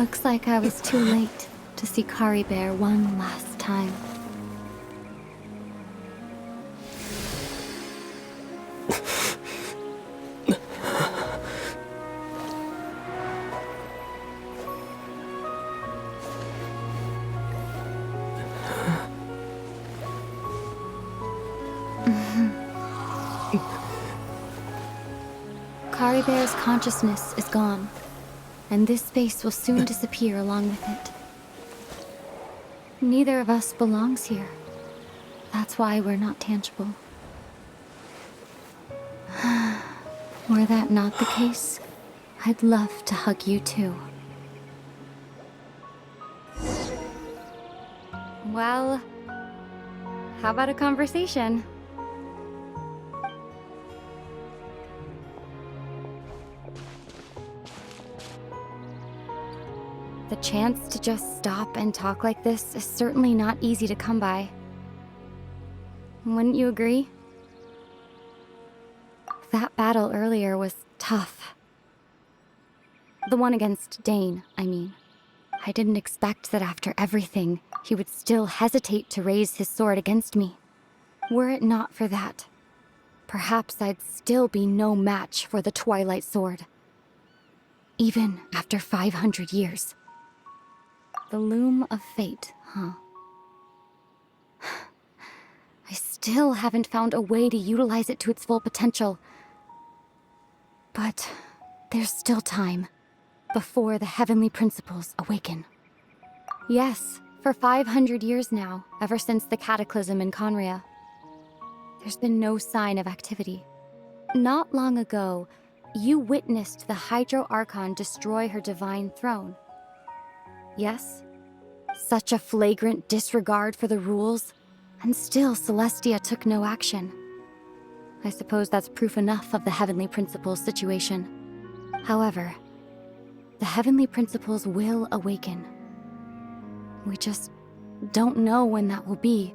Looks like I was too late to see Kari Bear one last time. Kari Bear's consciousness is gone, and this space will soon disappear along with it. Neither of us belongs here. That's why we're not tangible. Were that not the case, I'd love to hug you too. Well, how about a conversation? The chance to just stop and talk like this is certainly not easy to come by. Wouldn't you agree? That battle earlier was tough. The one against Dane, I mean. I didn't expect that after everything, he would still hesitate to raise his sword against me. Were it not for that, perhaps I'd still be no match for the Twilight Sword. Even after 500 years. The loom of fate, huh? I still haven't found a way to utilize it to its full potential. But there's still time, before the heavenly principles awaken. Yes, for 500 years now, ever since the cataclysm in Conria, there's been no sign of activity. Not long ago, you witnessed the Hydro Archon destroy her divine throne. Yes? Such a flagrant disregard for the rules, and still Celestia took no action. I suppose that's proof enough of the Heavenly Principles situation. However, the Heavenly Principles will awaken. We just don't know when that will be,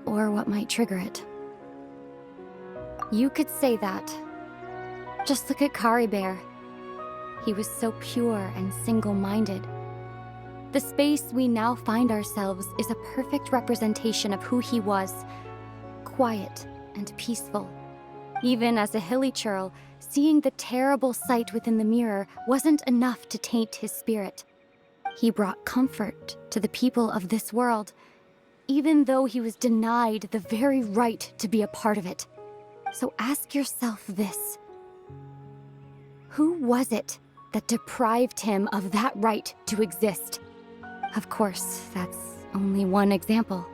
or what might trigger it. You could say that. Just look at Kari Bear. He was so pure and single-minded. The space we now find ourselves is a perfect representation of who he was. Quiet and peaceful. Even as a hilly churl, seeing the terrible sight within the mirror wasn't enough to taint his spirit. He brought comfort to the people of this world, even though he was denied the very right to be a part of it. So ask yourself this. Who was it that deprived him of that right to exist? Of course, that's only one example.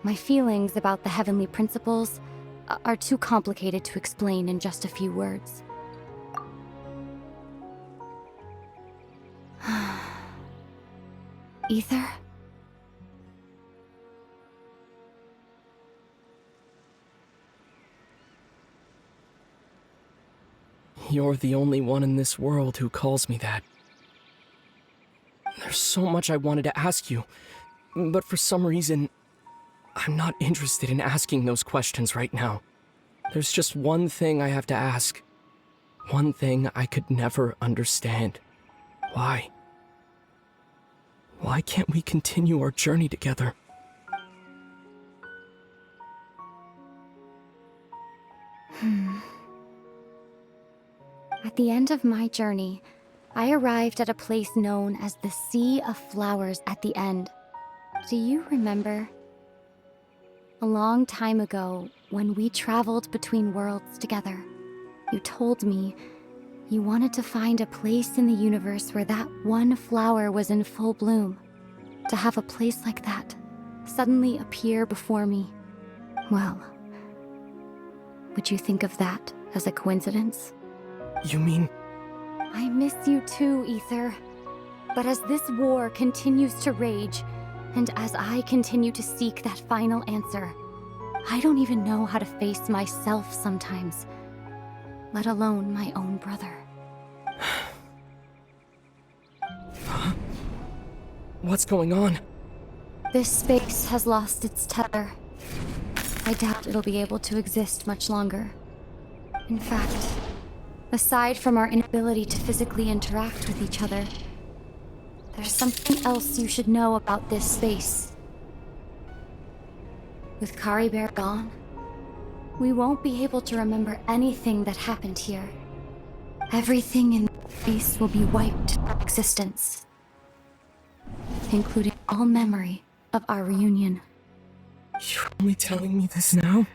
My feelings about the Heavenly Principles are too complicated to explain in just a few words. Aether? You're the only one in this world who calls me that. There's so much I wanted to ask you, but for some reason, I'm not interested in asking those questions right now. There's just one thing I have to ask. One thing I could never understand. Why? Why can't we continue our journey together? At the end of my journey, I arrived at a place known as the Sea of Flowers at the end. Do you remember? A long time ago, when we traveled between worlds together, you told me you wanted to find a place in the universe where that one flower was in full bloom. To have a place like that suddenly appear before me. Well, would you think of that as a coincidence? You mean... I miss you too, Aether. But as this war continues to rage, and as I continue to seek that final answer, I don't even know how to face myself sometimes, let alone my own brother. What's going on? This space has lost its tether. I doubt it'll be able to exist much longer. In fact, Aside from our inability to physically interact with each other, there's something else you should know about this space. With Kari Bear gone, we won't be able to remember anything that happened here. Everything in the space will be wiped from existence, including all memory of our reunion. You're only telling me this now?